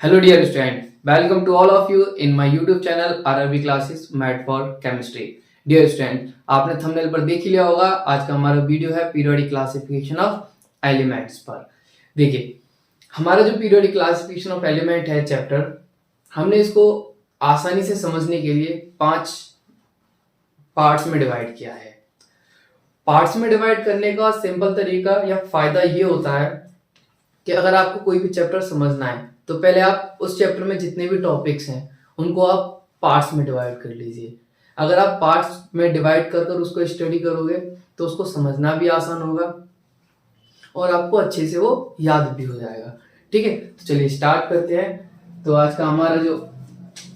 Hello dear student, welcome to all of you in my YouTube channel RRB Classes Math for Chemistry. Dear student, आपने thumbnail पर देख ही लिया होगा। आज का हमारा वीडियो है पीरियोडिक क्लासिफिकेशन ऑफ एलिमेंट्स पर। देखिए, हमारा जो पीरियोडिक क्लासिफिकेशन ऑफ एलिमेंट है चैप्टर, हमने इसको आसानी से समझने के लिए 5 पार्ट्स में डिवाइड किया है। पार्ट्स में डिवाइड करने का सिंपल तरीका या फायदा ये होता है कि अगर आपको कोई भी चैप्टर समझना है तो पहले आप उस चैप्टर में जितने भी टॉपिक्स हैं उनको आप पार्ट्स में डिवाइड कर लीजिए। अगर आप पार्ट्स में डिवाइड कर कर उसको स्टडी करोगे तो उसको समझना भी आसान होगा और आपको अच्छे से वो याद भी हो जाएगा। ठीक है, तो चलिए स्टार्ट करते हैं। तो आज का हमारा जो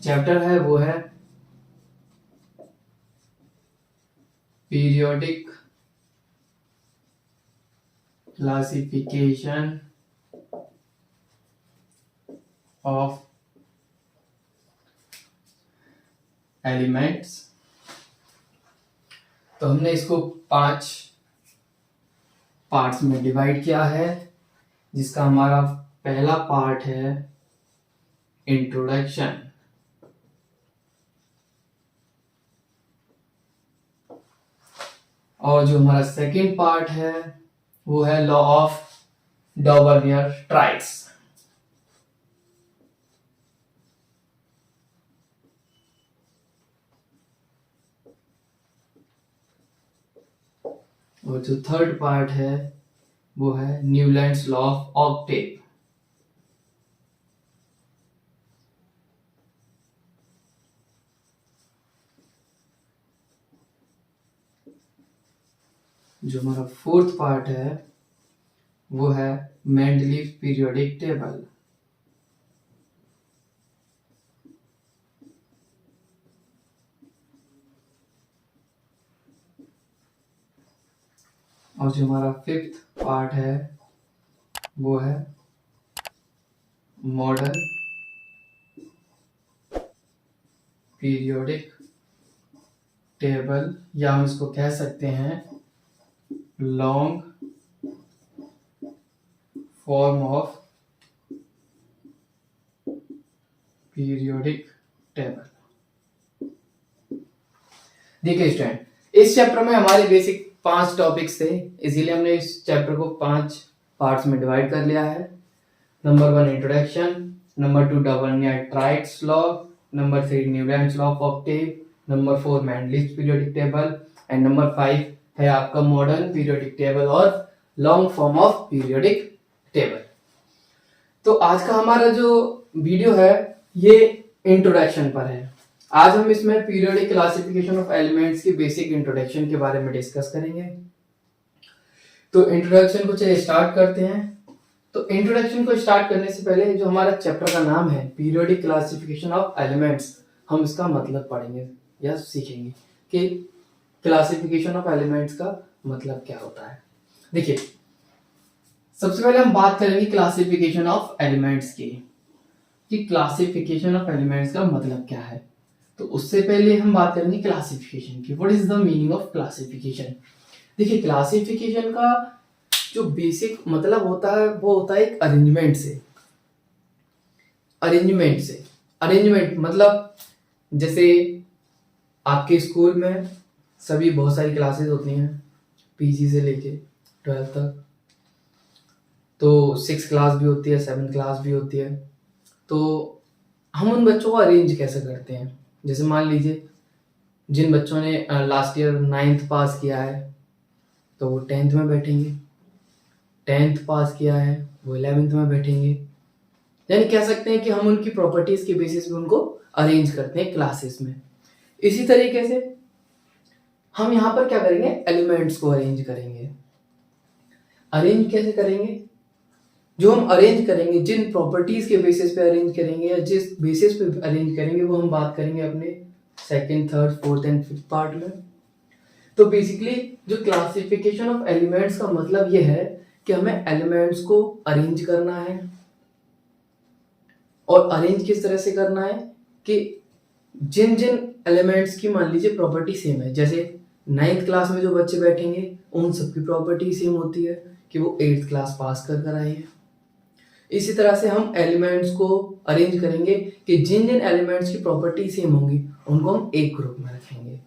चैप्टर है वो है पीरियोडिक क्लासिफिकेशन ऑफ एलिमेंट्स। तो हमने इसको 5 पार्ट्स में डिवाइड किया है, जिसका हमारा पहला पार्ट है इंट्रोडक्शन। और जो हमारा सेकंड पार्ट है वो है लॉ ऑफ डॉवर्नियर-ट्राइट्स। और जो थर्ड पार्ट है वो है न्यूलैंड्स लॉ ऑफ ऑक्टेव। जो हमारा फोर्थ पार्ट है वो है मेंडलीव पीरियोडिक टेबल। और जो हमारा फिफ्थ पार्ट है वो है मॉडर्न पीरियोडिक टेबल, या हम इसको कह सकते हैं long form of periodic table. देखिए स्टूडेंट, इस चैप्टर में हमारे बेसिक 5 टॉपिक्स थे, इसीलिए हमने इस चैप्टर को 5 पार्ट्स में डिवाइड कर लिया है। Number 1 introduction, number 2 Dobereiner triads law, number 3 Newlands law of octave, number 4 Mendeleev periodic table and number 5 है आपका मॉडर्न पीरियोडिक टेबल और long form of periodic table. तो आज का हमारा जो वीडियो है ये इंट्रोडक्शन पर है। आज हम इसमें पीरियोडिक क्लासिफिकेशन ऑफ एलिमेंट्स की बेसिक इंट्रोडक्शन के बारे में डिस्कस करेंगे। तो इंट्रोडक्शन को चलिए स्टार्ट करते हैं। तो इंट्रोडक्शन को स्टार्ट करने से पहले जो हमारा चैप्टर का नाम है पीरियोडिक क्लासिफिकेशन ऑफ एलिमेंट्स, हम इसका मतलब पढ़ेंगे या सीखेंगे कि क्लासिफिकेशन ऑफ एलिमेंट्स का मतलब क्या होता है। देखिए, सबसे पहले हम बात करेंगे क्लासिफिकेशन ऑफ एलिमेंट्स की, कि क्लासिफिकेशन ऑफ एलिमेंट्स का मतलब क्या है। तो उससे पहले हम बात करेंगे क्लासिफिकेशन की। What is the meaning of classification. देखिए, क्लासिफिकेशन का जो बेसिक मतलब होता है वो होता है एक अरेंजमेंट से। अरेंजमेंट मतलब जैसे आपके स्कूल में सभी बहुत सारी क्लासेस होती हैं, पीजी से लेके 12th तक। तो 6 क्लास भी होती है, 7 क्लास भी होती है। तो हम उन बच्चों को अरेंज कैसे करते हैं। जैसे मान लीजिए जिन बच्चों ने लास्ट ईयर 9th पास किया है तो वो 10th में बैठेंगे, 10th पास किया है वो 11th में बैठेंगे। यानी कह सकते हैं कि हम उनकी प्रॉपर्टीज के बेसिस पे उनको अरेंज करते हैं क्लासेस में। इसी तरीके से हम यहाँ पर क्या करेंगे, एलिमेंट्स को अरेंज करेंगे। अरेंज कैसे करेंगे, जो हम अरेंज करेंगे जिन प्रॉपर्टीज के बेसिस पे अरेंज करेंगे या जिस बेसिस पे अरेंज करेंगे वो हम बात करेंगे अपने second, third, fourth and fifth part में। तो बेसिकली जो क्लासिफिकेशन ऑफ एलिमेंट्स का मतलब ये है कि हमें एलिमेंट्स को अरेंज करना है। और अरेंज किस तरह से करना है कि जिन जिन एलिमेंट्स की मान लीजिए प्रॉपर्टी सेम है, जैसे 9th क्लास में जो बच्चे बैठेंगे उन सबकी प्रॉपर्टी सेम होती है कि वो 8th क्लास पास कर कर आए हैं। इसी तरह से हम एलिमेंट्स को अरेंज करेंगे कि जिन जिन एलिमेंट्स की प्रॉपर्टी सेम होंगी उनको हम एक ग्रुप में रखेंगे।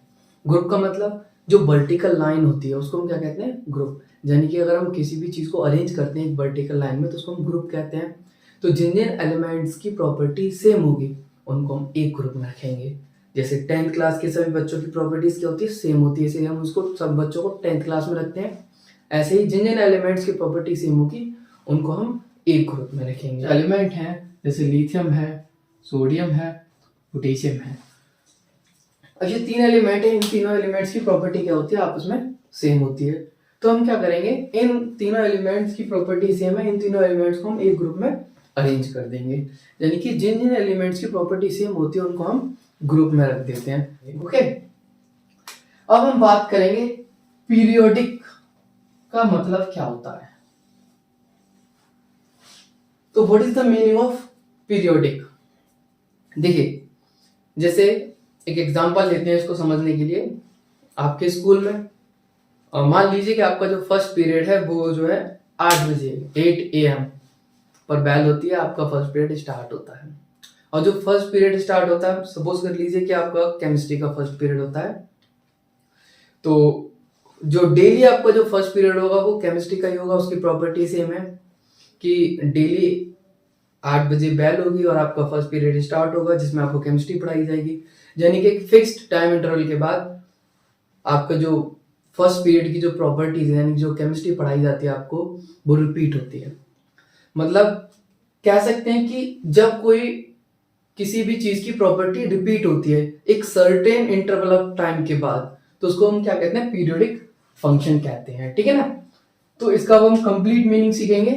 ग्रुप का मतलब जो वर्टिकल लाइन होती है उसको हम क्या कहते हैं, ग्रुप। यानी कि अगर हम किसी भी चीज को अरेंज करते हैं एक वर्टिकल लाइन में तो उसको हम ग्रुप कहते हैं। तो जिन जिन एलिमेंट्स की प्रॉपर्टी सेम होगी उनको हम एक ग्रुप में रखेंगे। जैसे 10th क्लास के सभी बच्चों की प्रॉपर्टीज क्या होती है, सेम होती है, इसलिए हम उसको सब बच्चों को 10th क्लास में रखते हैं। ऐसे ही जिन जिन एलिमेंट्स की प्रॉपर्टी सेम होगी उनको हम एक ग्रुप में रखेंगे। एलिमेंट हैं जैसे लिथियम है, सोडियम है, पोटेशियम है। अब ये 3 एलिमेंट है, इन तीनों एलिमेंट्स की प्रॉपर्टी क्या होती है, आपस में सेम होती है। तो हम क्या करेंगे, इन तीनों एलिमेंट्स की प्रॉपर्टी सेम है, इन तीनों एलिमेंट्स को हम एक ग्रुप में अरेंज कर देंगे। यानी कि जिन जिन एलिमेंट्स की प्रॉपर्टी सेम होती है उनको हम ग्रुप में रख देते हैं। ओके, अब हम बात करेंगे पीरियोडिक का मतलब क्या होता है। तो what is the meaning of periodic. देखिए, जैसे एक एग्जांपल लेते हैं इसको समझने के लिए। आपके स्कूल में मान लीजिए कि आपका जो फर्स्ट पीरियड है वो जो है 8 बजे 8 AM पर बेल होती है, आपका फर्स्ट पीरियड स्टार्ट होता है। और जो फर्स्ट पीरियड स्टार्ट होता है, सपोज कर लीजिए कि आपका केमिस्ट्री का फर्स्ट पीरियड होता है, तो जो डेली आपका जो फर्स्ट पीरियड होगा वो केमिस्ट्री का ही होगा। उसकी प्रॉपर्टी सेम है कि डेली 8 बजे बेल होगी और आपका फर्स्ट पीरियड स्टार्ट होगा जिसमें आपको केमिस्ट्री पढ़ाई जाएगी। यानी कि एक फिक्स्ड टाइम इंटरवल के बाद आपका जो फर्स्ट पीरियड की जो प्रॉपर्टीज है, यानी जो केमिस्ट्री पढ़ाई जाती है आपको, वो रिपीट होती है। मतलब कह सकते हैं कि जब कोई किसी भी चीज की प्रॉपर्टी रिपीट होती है एक सर्टेन इंटरवल ऑफ टाइम के बाद, तो उसको हम क्या कहते हैं, पीरियोडिक फंक्शन कहते हैं। ठीक है ना। तो इसका अब हम कंप्लीट मीनिंग सीखेंगे।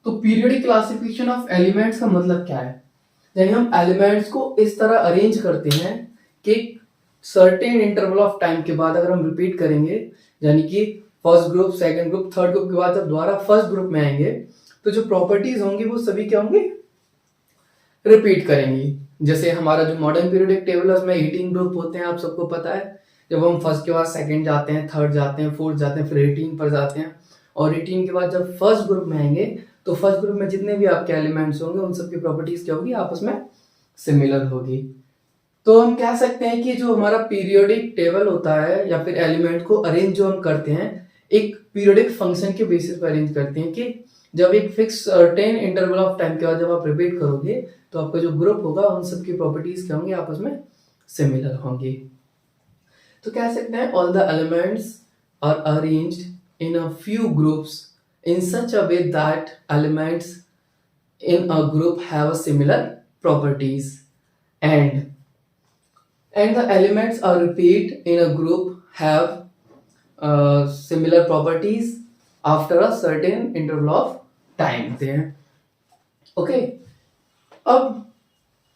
तो पीरियोडिक क्लासिफिकेशन ऑफ एलिमेंट्स का मतलब क्या है, यानी हम एलिमेंट्स को इस तरह अरेंज करते हैं कि सर्टेन इंटरवल ऑफ टाइम के बाद अगर हम रिपीट करेंगे, यानी कि first group, second group, third group के बाद जब दोबारा फर्स्ट ग्रुप में आएंगे तो जो प्रॉपर्टीज होंगी वो सभी क्या होंगी, रिपीट करेंगी। जैसे हमारा जो मॉडर्न पीरियोडिक टेबल है उसमें 18 ग्रुप होते हैं, आप सबको पता है। जब हम फर्स्ट के बाद सेकंड जाते हैं, थर्ड जाते हैं, फोर्थ जाते हैं, फिर 18 पर जाते हैं, और 18 के बाद जब फर्स्ट ग्रुप में आएंगे तो फर्स्ट ग्रुप में जितने भी आपके एलिमेंट्स होंगे उन सब की प्रॉपर्टीज क्या होगी, आपस में सिमिलर होगी। तो हम कह सकते हैं कि जो हमारा पीरियोडिक टेबल होता है या फिर एलिमेंट को अरेंज जो हम करते हैं एक पीरियोडिक फंक्शन के बेसिस पर अरेंज करते हैं कि जब एक fix certain interval of time के बाद जब आप रिपीट करोगे तो आपका जो ग्रुप होगा उन सब की प्रॉपर्टीज क्या होंगी, आपस में सिमिलर होंगी। तो कह सकते हैं all the elements are arranged in a few groups in such a way that elements in a group have a similar properties and the elements are repeat in a group have similar properties after a certain interval of time there. Okay, अब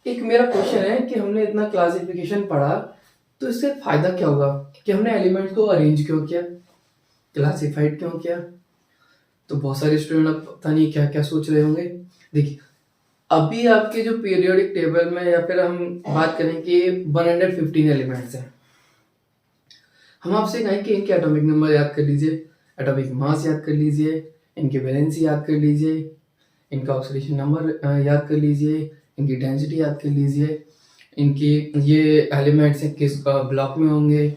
एक मेरा question है कि हमने इतना classification पढ़ा तो इससे फायदा क्या होगा कि हमने एलिमेंट्स को अरेंज क्यों किया, क्लासिफाइड क्यों किया। तो बहुत सारे स्टूडेंट अब पता नहीं क्या क्या सोच रहे होंगे। देखिए, अभी आपके जो पीरियोडिक टेबल में या फिर हम बात करें कि 115 एलिमेंट्स हैं, हम आपसे कहें कि इनके एटॉमिक नंबर याद कर लीजिए, एटॉमिक मास याद कर लीजिए, इनकी वैलेंसी याद कर लीजिए, इनका ऑक्सीडेशन नंबर याद कर लीजिए, इनकी डेंसिटी याद कर लीजिए, इनकी ये एलिमेंट्स किस ब्लॉक में होंगे।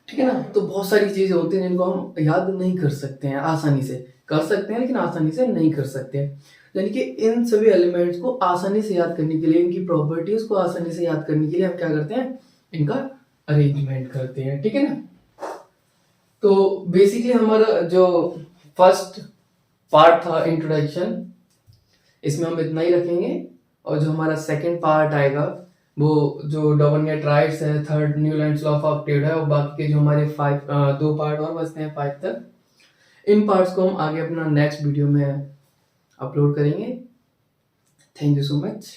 ठीक है ना। तो बहुत सारी चीजें होती हैं जिनको हम याद नहीं कर सकते हैं, आसानी से कर सकते हैं लेकिन आसानी से नहीं कर सकते हैं। यानी कि इन सभी एलिमेंट्स को आसानी से याद करने के लिए, इनकी प्रॉपर्टीज को आसानी से याद करने के लिए हम क्या करते हैं, इनका अरेंजमेंट करते हैं। ठीक है ना। तो बेसिकली हमारा जो फर्स्ट पार्ट था इंट्रोडक्शन, इसमें हम इतना ही रखेंगे, और जो हमारा सेकंड पार्ट आएगा वो जो डबल ट्राइड्स है, third Newlands law of update है, और बाकी के जो हमारे 2 पार्ट और बचते हैं 5 तक। इन पार्ट्स को हम आगे अपना नेक्स्ट वीडियो में अपलोड करेंगे। Thank you so much.